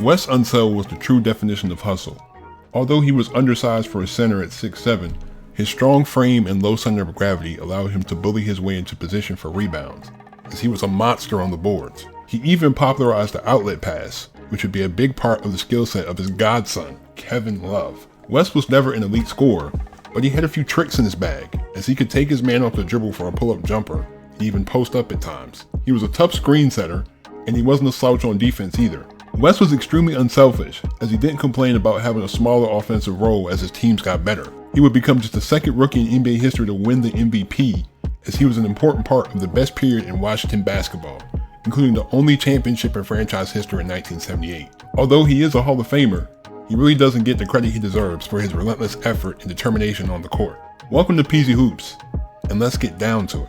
Wes Unseld was the true definition of hustle. Although he was undersized for a center at 6'7", his strong frame and low center of gravity allowed him to bully his way into position for rebounds, as he was a monster on the boards. He even popularized the outlet pass, which would be a big part of the skill set of his godson, Kevin Love. Wes was never an elite scorer, but he had a few tricks in his bag, as he could take his man off the dribble for a pull-up jumper, and even post up at times. He was a tough screen setter, and he wasn't a slouch on defense either. Wes was extremely unselfish, as he didn't complain about having a smaller offensive role as his teams got better. He would become just the second rookie in NBA history to win the MVP, as he was an important part of the best period in Washington basketball, including the only championship in franchise history in 1978. Although he is a Hall of Famer, he really doesn't get the credit he deserves for his relentless effort and determination on the court. Welcome to Peasy Hoops, and let's get down to it.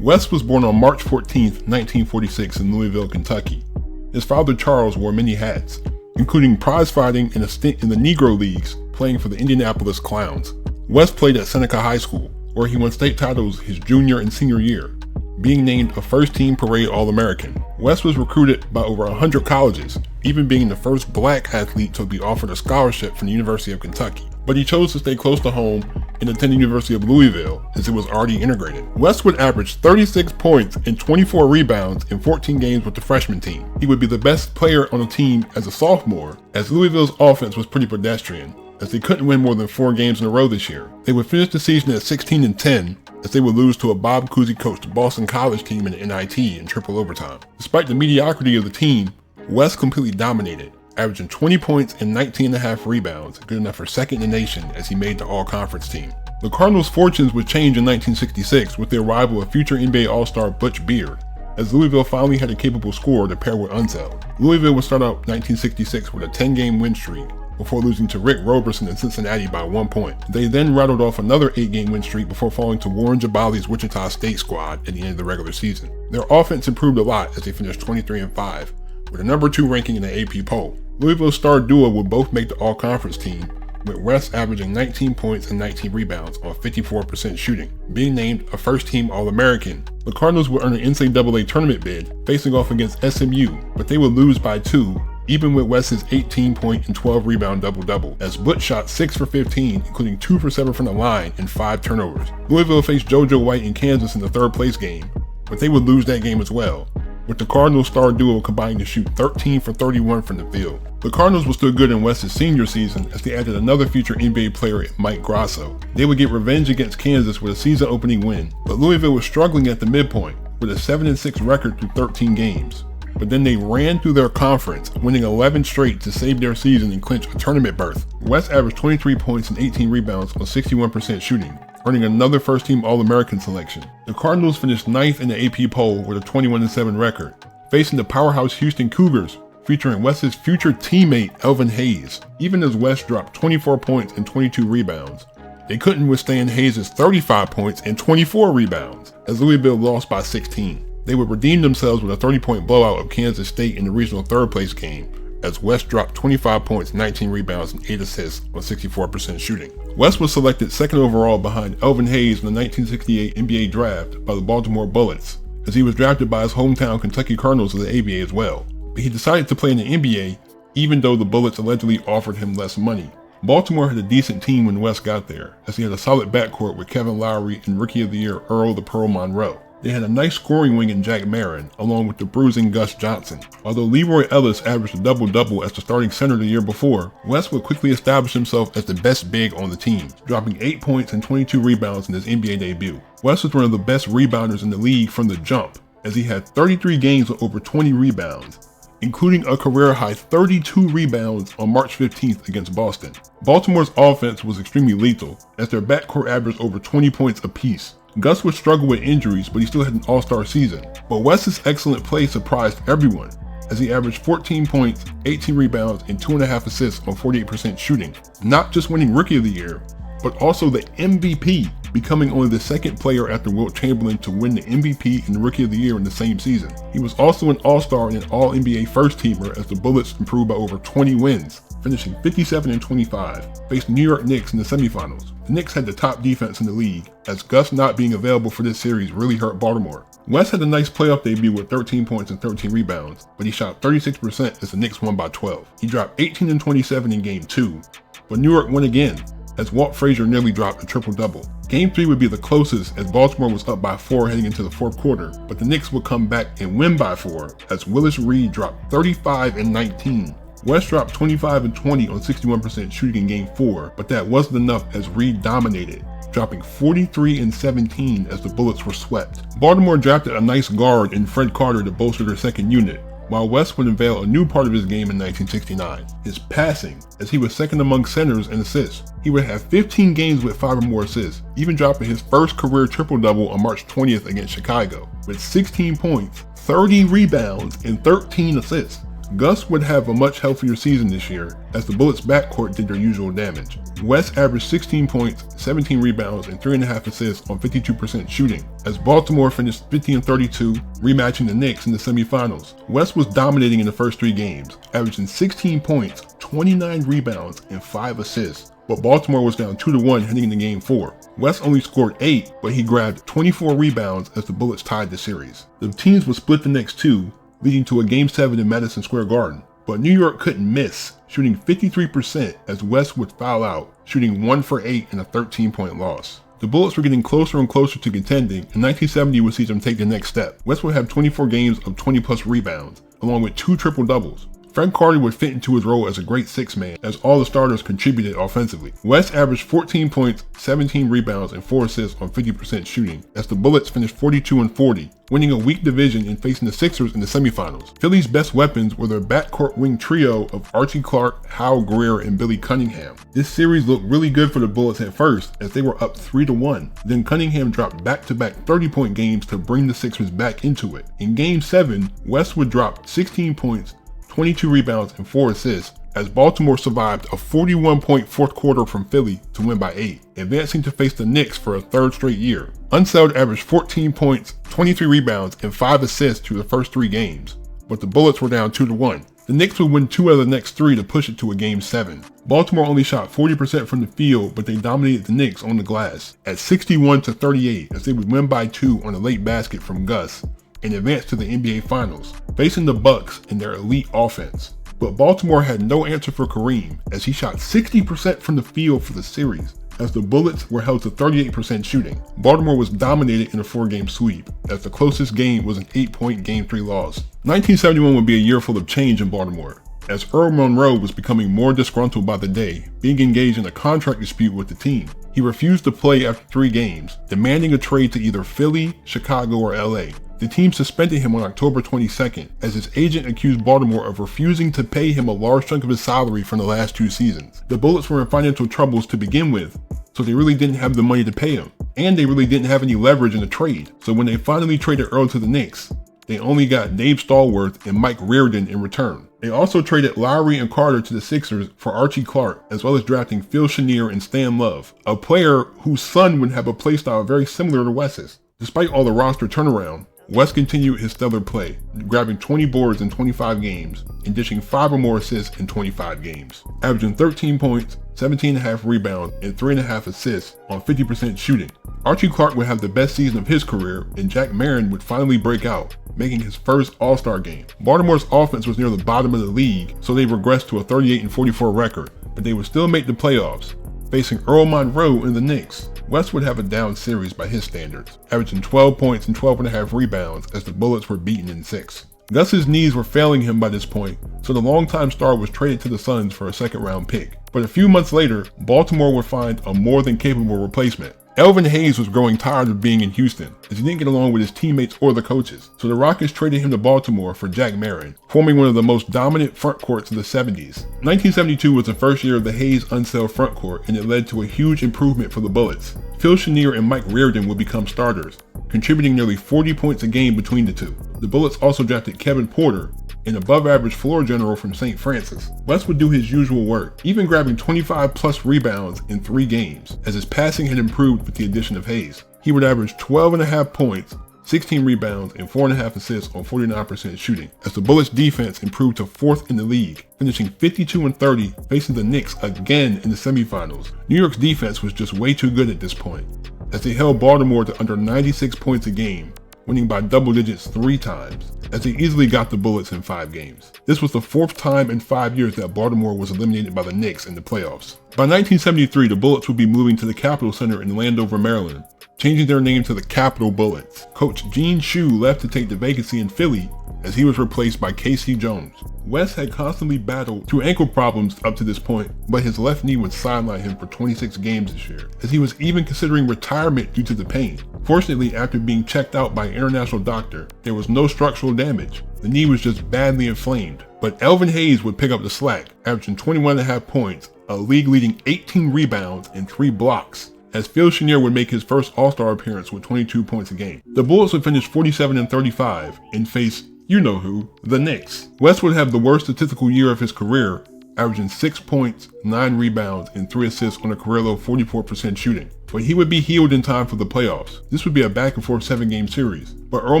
Wes was born on March 14, 1946 in Louisville, Kentucky. His father Charles wore many hats, including prize fighting and a stint in the Negro Leagues, playing for the Indianapolis Clowns. Wes played at Seneca High School, where he won state titles his junior and senior year, being named a first-team parade All-American. Wes was recruited by over 100 colleges, even being the first black athlete to be offered a scholarship from the University of Kentucky. But he chose to stay close to home and attend the University of Louisville, as it was already integrated. Wes would average 36 points and 24 rebounds in 14 games with the freshman team. He would be the best player on the team as a sophomore, as Louisville's offense was pretty pedestrian, as they couldn't win more than 4 games in a row this year. They would finish the season at 16-10, as they would lose to a Bob Cousy-coached Boston College team in the NIT in triple overtime. Despite the mediocrity of the team, Wes completely dominated, averaging 20 points and 19.5 rebounds, good enough for second in the nation as he made the all-conference team. The Cardinals' fortunes would change in 1966 with the arrival of future NBA All-Star Butch Beard, as Louisville finally had a capable scorer to pair with Unseld. Louisville would start out 1966 with a 10-game win streak, before losing to Rick Roberson in Cincinnati by 1 point. They then rattled off another 8-game win streak before falling to Warren Jabali's Wichita State squad at the end of the regular season. Their offense improved a lot as they finished 23-5, with a number 2 ranking in the AP poll. Louisville's star duo would both make the all-conference team, with Wes averaging 19 points and 19 rebounds on 54% shooting, being named a first-team All-American. The Cardinals would earn an NCAA tournament bid, facing off against SMU, but they would lose by 2, even with Wes's 18-point and 12-rebound double-double, as Butch shot 6 for 15, including 2 for 7 from the line and 5 turnovers. Louisville faced JoJo White in Kansas in the third-place game, but they would lose that game as well, with the Cardinals star duo combining to shoot 13 for 31 from the field. The Cardinals were still good in Wes's senior season as they added another future NBA player in Mike Grasso. They would get revenge against Kansas with a season-opening win, but Louisville was struggling at the midpoint with a 7-6 record through 13 games. But then they ran through their conference, winning 11 straight to save their season and clinch a tournament berth. Wes averaged 23 points and 18 rebounds on 61% shooting, earning another first-team All-American selection. The Cardinals finished 9th in the AP poll with a 21-7 record, facing the powerhouse Houston Cougars, featuring Wes's future teammate Elvin Hayes. Even as Wes dropped 24 points and 22 rebounds, they couldn't withstand Hayes' 35 points and 24 rebounds, as Louisville lost by 16. They would redeem themselves with a 30-point blowout of Kansas State in the regional third-place game, as Wes dropped 25 points, 19 rebounds, and 8 assists on 64% shooting. Wes was selected second overall behind Elvin Hayes in the 1968 NBA draft by the Baltimore Bullets, as he was drafted by his hometown Kentucky Cardinals of the ABA as well. But he decided to play in the NBA, even though the Bullets allegedly offered him less money. Baltimore had a decent team when Wes got there, as he had a solid backcourt with Kevin Lowry and Rookie of the Year Earl the Pearl Monroe. They had a nice scoring wing in Jack Marin, along with the bruising Gus Johnson. Although Leroy Ellis averaged a double-double as the starting center the year before, Wes would quickly establish himself as the best big on the team, dropping 8 points and 22 rebounds in his NBA debut. Wes was one of the best rebounders in the league from the jump, as he had 33 games with over 20 rebounds, including a career-high 32 rebounds on March 15th against Boston. Baltimore's offense was extremely lethal, as their backcourt averaged over 20 points apiece. Gus would struggle with injuries, but he still had an all-star season. But Wes's excellent play surprised everyone, as he averaged 14 points, 18 rebounds, and 2.5 assists on 48% shooting, not just winning Rookie of the Year, but also the MVP, becoming only the second player after Wilt Chamberlain to win the MVP and the Rookie of the Year in the same season. He was also an All-Star and an All-NBA first-teamer as the Bullets improved by over 20 wins, finishing 57-25, faced New York Knicks in the semifinals. The Knicks had the top defense in the league, as Gus not being available for this series really hurt Baltimore. Wes had a nice playoff debut with 13 points and 13 rebounds, but he shot 36% as the Knicks won by 12. He dropped 18-27 in Game 2, but New York won again, as Walt Frazier nearly dropped a triple-double. Game 3 would be the closest, as Baltimore was up by 4 heading into the fourth quarter, but the Knicks would come back and win by 4, as Willis Reed dropped 35-19. West dropped 25-20 on 61% shooting in Game 4, but that wasn't enough as Reed dominated, dropping 43-17 as the Bullets were swept. Baltimore drafted a nice guard in Fred Carter to bolster their second unit, while West would unveil a new part of his game in 1969, his passing, as he was second among centers in assists. He would have 15 games with 5 or more assists, even dropping his first career triple-double on March 20th against Chicago, with 16 points, 30 rebounds, and 13 assists. Gus would have a much healthier season this year, as the Bullets' backcourt did their usual damage. West averaged 16 points, 17 rebounds, and 3.5 assists on 52% shooting, as Baltimore finished 50-32, rematching the Knicks in the semifinals. West was dominating in the first 3 games, averaging 16 points, 29 rebounds, and 5 assists, but Baltimore was down 2-1 heading into Game 4. West only scored 8, but he grabbed 24 rebounds as the Bullets tied the series. The teams would split the next 2, leading to a Game 7 in Madison Square Garden. But New York couldn't miss, shooting 53% as West would foul out, shooting 1 for 8 in a 13-point loss. The Bullets were getting closer and closer to contending, and 1970 would see them take the next step. West would have 24 games of 20-plus rebounds, along with 2 triple-doubles. Fred Carter would fit into his role as a great six-man, as all the starters contributed offensively. West averaged 14 points, 17 rebounds, and 4 assists on 50% shooting, as the Bullets finished 42-40, winning a weak division and facing the Sixers in the semifinals. Philly's best weapons were their backcourt wing trio of Archie Clark, Hal Greer, and Billy Cunningham. This series looked really good for the Bullets at first, as they were up 3-1. Then Cunningham dropped back-to-back 30-point games to bring the Sixers back into it. In Game 7, West would drop 16 points, 22 rebounds, and 4 assists, as Baltimore survived a 41-point fourth quarter from Philly to win by 8, advancing to face the Knicks for a 3rd straight year. Unseld averaged 14 points, 23 rebounds, and 5 assists through the first 3 games, but the Bullets were down 2-1. The Knicks would win 2 out of the next 3 to push it to a Game 7. Baltimore only shot 40% from the field, but they dominated the Knicks on the glass at 61-38, as they would win by 2 on a late basket from Gus and advance to the NBA Finals, facing the Bucks in their elite offense. But Baltimore had no answer for Kareem, as he shot 60% from the field for the series, as the Bullets were held to 38% shooting. Baltimore was dominated in a 4-game sweep, as the closest game was an 8-point Game 3 loss. 1971 would be a year full of change in Baltimore, as Earl Monroe was becoming more disgruntled by the day, being engaged in a contract dispute with the team. He refused to play after 3 games, demanding a trade to either Philly, Chicago, or LA. The team suspended him on October 22nd, as his agent accused Baltimore of refusing to pay him a large chunk of his salary from the last 2 seasons. The Bullets were in financial troubles to begin with, so they really didn't have the money to pay him, and they really didn't have any leverage in the trade. So when they finally traded Earl to the Knicks, they only got Dave Stallworth and Mike Reardon in return. They also traded Lowry and Carter to the Sixers for Archie Clark, as well as drafting Phil Chenier and Stan Love, a player whose son would have a playstyle very similar to Wes's. Despite all the roster turnaround, West continued his stellar play, grabbing 20 boards in 25 games and dishing 5 or more assists in 25 games, averaging 13 points, 17.5 rebounds, and 3.5 assists on 50% shooting. Archie Clark would have the best season of his career, and Jack Marin would finally break out, making his first All-Star game. Baltimore's offense was near the bottom of the league, so they regressed to a 38-44 record, but they would still make the playoffs, facing Earl Monroe and the Knicks. West would have a down series by his standards, averaging 12 points and 12.5 rebounds as the Bullets were beaten in 6. Gus's knees were failing him by this point, so the longtime star was traded to the Suns for a 2nd-round pick. But a few months later, Baltimore would find a more than capable replacement. Elvin Hayes was growing tired of being in Houston, as he didn't get along with his teammates or the coaches, so the Rockets traded him to Baltimore for Jack Marin, forming one of the most dominant front courts of the 70s. 1972 was the first year of the Hayes Unseld front court, and it led to a huge improvement for the Bullets. Phil Chenier and Mike Reardon would become starters, contributing nearly 40 points a game between the two. The Bullets also drafted Kevin Porter, an above-average floor general from St. Francis. West would do his usual work, even grabbing 25-plus rebounds in 3 games, as his passing had improved with the addition of Hayes. He would average 12.5 points, 16 rebounds, and 4.5 assists on 49% shooting, as the Bullets defense improved to 4th in the league, finishing 52-30, facing the Knicks again in the semifinals. New York's defense was just way too good at this point, as they held Baltimore to under 96 points a game, winning by double digits 3 times, as they easily got the Bullets in 5 games. This was the 4th time in 5 years that Baltimore was eliminated by the Knicks in the playoffs. By 1973, the Bullets would be moving to the Capitol Center in Landover, Maryland, changing their name to the Capitol Bullets. Coach Gene Shue left to take the vacancy in Philly, as he was replaced by K.C. Jones. Wes had constantly battled through ankle problems up to this point, but his left knee would sideline him for 26 games this year, as he was even considering retirement due to the pain. Fortunately, after being checked out by an international doctor, there was no structural damage. The knee was just badly inflamed. But Elvin Hayes would pick up the slack, averaging 21.5 points, a league-leading 18 rebounds, and 3 blocks, as Phil Chenier would make his first All-Star appearance with 22 points a game. The Bullets would finish 47-35 and face you know who, the Knicks. Wes would have the worst statistical year of his career, averaging 6 points, 9 rebounds, and 3 assists on a career-low 44% shooting. But he would be healed in time for the playoffs. This would be a back-and-forth 7-game series, but Earl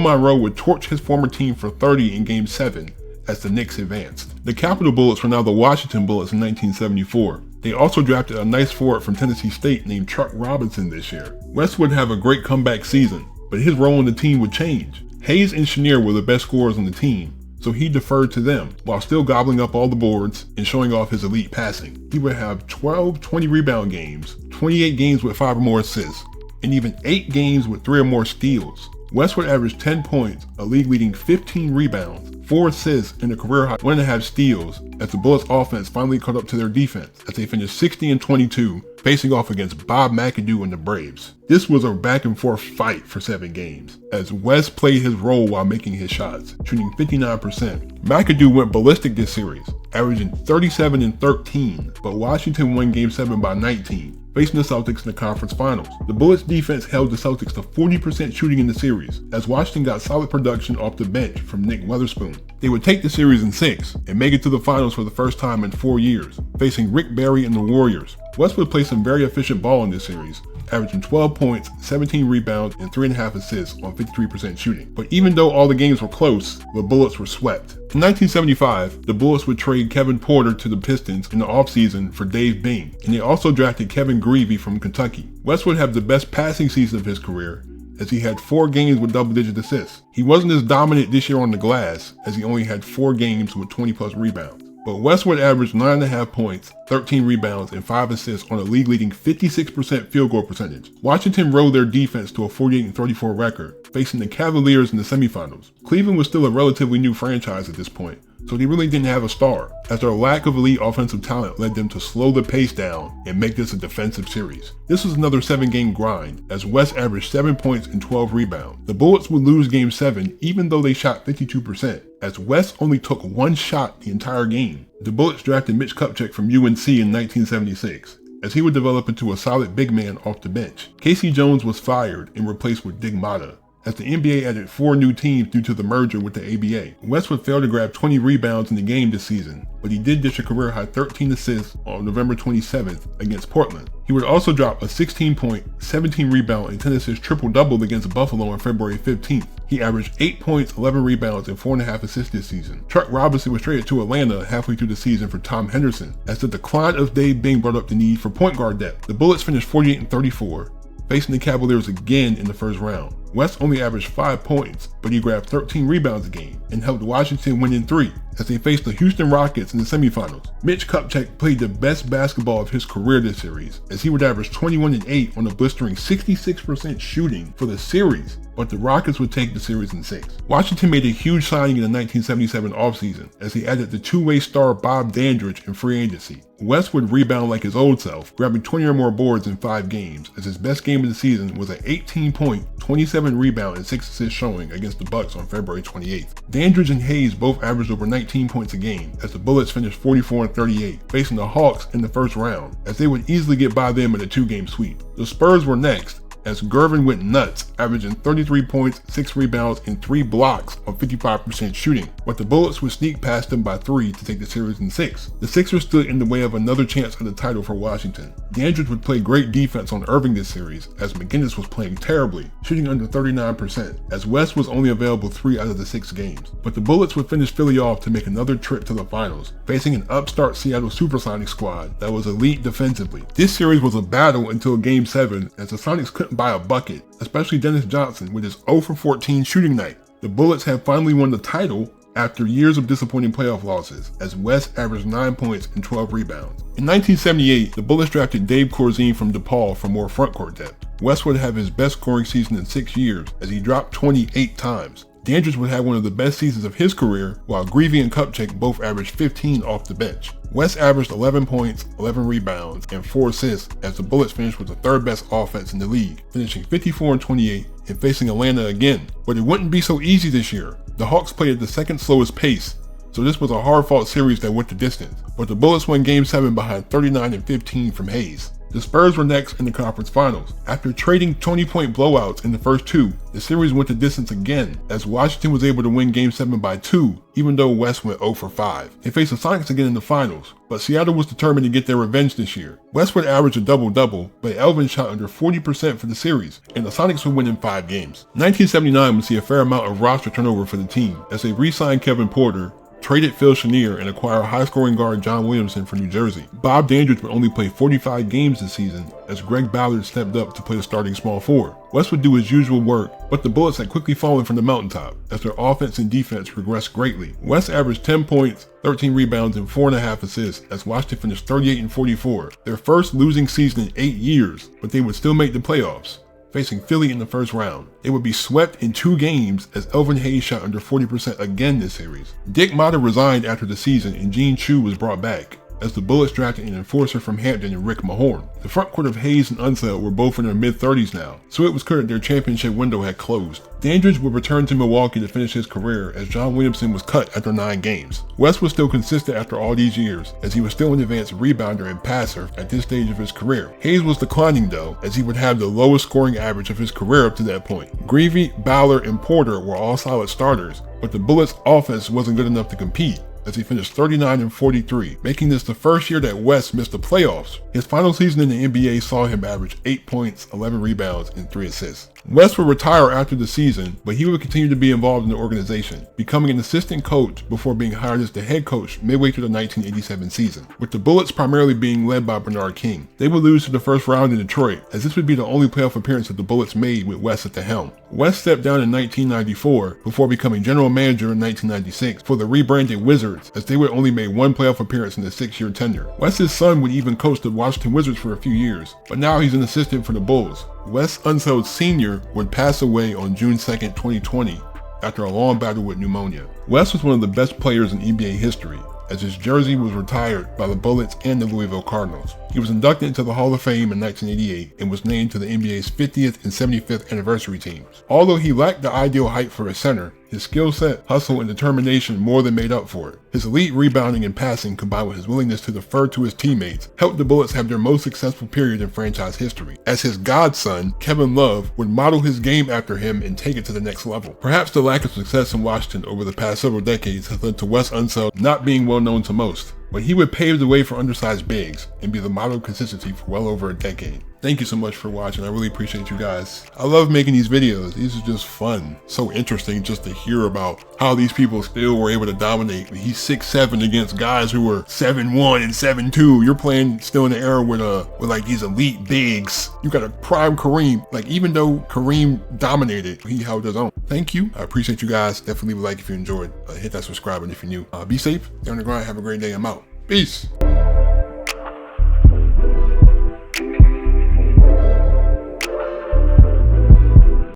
Monroe would torch his former team for 30 in Game 7 as the Knicks advanced. The Capitol Bullets were now the Washington Bullets in 1974. They also drafted a nice forward from Tennessee State named Chuck Robinson this year. Wes would have a great comeback season, but his role in the team would change. Hayes and Chenier were the best scorers on the team, so he deferred to them, while still gobbling up all the boards and showing off his elite passing. He would have 12 20-rebound games, 28 games with 5 or more assists, and even 8 games with 3 or more steals. Wes would average 10 points, a league-leading 15 rebounds, 4 assists, and a career-high 1.5 steals, as the Bullets offense finally caught up to their defense, as they finished 60-22, facing off against Bob McAdoo and the Braves. This was a back-and-forth fight for 7 games, as Wes played his role while making his shots, shooting 59%. McAdoo went ballistic this series, averaging 37-13, but Washington won Game 7 by 19. Facing the Celtics in the conference finals. The Bullets defense held the Celtics to 40% shooting in the series, as Washington got solid production off the bench from Nick Weatherspoon. They would take the series in 6 and make it to the finals for the first time in 4 years, facing Rick Barry and the Warriors. West would play some very efficient ball in this series, averaging 12 points, 17 rebounds, and 3.5 assists on 53% shooting. But even though all the games were close, the Bullets were swept. In 1975, the Bullets would trade Kevin Porter to the Pistons in the offseason for Dave Bing, and they also drafted Kevin Greavy from Kentucky. West would have the best passing season of his career, as he had 4 games with double-digit assists. He wasn't as dominant this year on the glass, as he only had 4 games with 20-plus rebounds. But West would average 9.5 points, 13 rebounds, and 5 assists on a league-leading 56% field goal percentage. Washington rode their defense to a 48-34 record, facing the Cavaliers in the semifinals. Cleveland was still a relatively new franchise at this point, so they really didn't have a star, as their lack of elite offensive talent led them to slow the pace down and make this a defensive series. This was another 7-game grind, as West averaged 7 points and 12 rebounds. The Bullets would lose Game 7 even though they shot 52%, as West only took 1 shot the entire game. The Bullets drafted Mitch Kupchak from UNC in 1976, as he would develop into a solid big man off the bench. K.C. Jones was fired and replaced with Dick Motta, as the NBA added 4 new teams due to the merger with the ABA. West would fail to grab 20 rebounds in the game this season, but he did dish a career-high 13 assists on November 27th against Portland. He would also drop a 16-point, 17-rebound, and 10-assist triple-double against Buffalo on February 15th. He averaged 8 points, 11 rebounds, and 4.5 assists this season. Chuck Robinson was traded to Atlanta halfway through the season for Tom Henderson, as the decline of Dave Bing brought up the need for point guard depth. The Bullets finished 48-34, facing the Cavaliers again in the first round. West only averaged 5 points, but he grabbed 13 rebounds a game and helped Washington win in 3 as they faced the Houston Rockets in the semifinals. Mitch Kupchak played the best basketball of his career this series, as he would average 21 and 8 on a blistering 66% shooting for the series, but the Rockets would take the series in 6. Washington made a huge signing in the 1977 offseason, as he added the two-way star Bob Dandridge in free agency. West would rebound like his old self, grabbing 20 or more boards in 5 games, as his best game of the season was an 18-point, 27-rebound, and 6 assist showing against the Bucks on February 28th. Dandridge and Hayes both averaged over 19 points a game, as the Bullets finished 44-38, facing the Hawks in the first round, as they would easily get by them in a 2-game sweep. The Spurs were next, as Gervin went nuts, averaging 33 points, 6 rebounds, and 3 blocks on 55% shooting, but the Bullets would sneak past them by 3 to take the series in 6. The Sixers stood in the way of another chance at the title for Washington. Dandridge would play great defense on Irving this series, as McGinnis was playing terribly, shooting under 39%, as Wes was only available 3 out of the 6 games. But the Bullets would finish Philly off to make another trip to the finals, facing an upstart Seattle Supersonics squad that was elite defensively. This series was a battle until Game 7, as the Sonics couldn't buy a bucket, especially Dennis Johnson with his 0 for 14 shooting night. The Bullets had finally won the title after years of disappointing playoff losses, as Wes averaged 9 points and 12 rebounds. In 1978, the Bullets drafted Dave Corzine from DePaul for more frontcourt depth. Wes would have his best scoring season in 6 years, as he dropped 28 times. Dandridge would have one of the best seasons of his career, while Greavy and Kupchak both averaged 15 off the bench. Wes averaged 11 points, 11 rebounds, and 4 assists, as the Bullets finished with the 3rd best offense in the league, finishing 54-28 and facing Atlanta again. But it wouldn't be so easy this year. The Hawks played at the 2nd slowest pace, so this was a hard-fought series that went the distance. But the Bullets won Game 7 behind 39-15 from Hayes. The Spurs were next in the conference finals. After trading 20-point blowouts in the first 2, the series went the distance again, as Washington was able to win Game 7 by 2, even though Wes went 0 for 5. They faced the Sonics again in the finals, but Seattle was determined to get their revenge this year. Wes would average a double-double, but Elvin shot under 40% for the series, and the Sonics would win in 5 games. 1979 would see a fair amount of roster turnover for the team, as they re-signed Kevin Porter, traded Phil Chenier, and acquired high-scoring guard John Williamson for New Jersey. Bob Dandridge would only play 45 games this season, as Greg Ballard stepped up to play the starting small forward. Wes would do his usual work, but the Bullets had quickly fallen from the mountaintop, as their offense and defense regressed greatly. Wes averaged 10 points, 13 rebounds, and 4.5 assists, as Washington finished 38-44, their first losing season in 8 years, but they would still make the playoffs, facing Philly in the first round. They would be swept in 2 games, as Elvin Hayes shot under 40% again this series. Dick Motta resigned after the season, and Gene Chu was brought back, as the Bullets drafted an enforcer from Hampton and Rick Mahorn. The frontcourt of Hayes and Unseld were both in their mid-30s now, so it was clear that their championship window had closed. Dandridge would return to Milwaukee to finish his career, as John Williamson was cut after 9 games. Wes was still consistent after all these years, as he was still an advanced rebounder and passer at this stage of his career. Hayes was declining though, as he would have the lowest scoring average of his career up to that point. Greavy, Ballard, and Porter were all solid starters, but the Bullets' offense wasn't good enough to compete, as he finished 39-43, making this the first year that Wes missed the playoffs. His final season in the NBA saw him average 8 points, 11 rebounds, and 3 assists. Wes would retire after the season, but he would continue to be involved in the organization, becoming an assistant coach before being hired as the head coach midway through the 1987 season, with the Bullets primarily being led by Bernard King. They would lose to the first round in Detroit, as this would be the only playoff appearance that the Bullets made with Wes at the helm. Wes stepped down in 1994 before becoming general manager in 1996 for the rebranded Wizards, as they would only make 1 playoff appearance in the 6-year tenure. Wes's son would even coach the Washington Wizards for a few years, but now he's an assistant for the Bulls. Wes Unseld Sr. would pass away on June 2, 2020, after a long battle with pneumonia. Wes was one of the best players in NBA history, as his jersey was retired by the Bullets and the Louisville Cardinals. He was inducted into the Hall of Fame in 1988 and was named to the NBA's 50th and 75th anniversary teams. Although he lacked the ideal height for a center, his skill set, hustle, and determination more than made up for it. His elite rebounding and passing, combined with his willingness to defer to his teammates, helped the Bullets have their most successful period in franchise history, as his godson, Kevin Love, would model his game after him and take it to the next level. Perhaps the lack of success in Washington over the past several decades has led to Wes Unseld not being well known to most, but he would pave the way for undersized bigs and be the model of consistency for well over a decade. Thank you so much for watching. I really appreciate you guys. I love making these videos. These are just fun. So interesting just to hear about how these people still were able to dominate. He's 6'7" against guys who were 7'1" and 7'2". You're playing still in the era with like these elite bigs. You got a prime Kareem. Like, even though Kareem dominated, he held his own. Thank you. I appreciate you guys. Definitely leave a like if you enjoyed. Hit that subscribe button if you're new. Be safe. Stay on the grind. Have a great day. I'm out. Peace.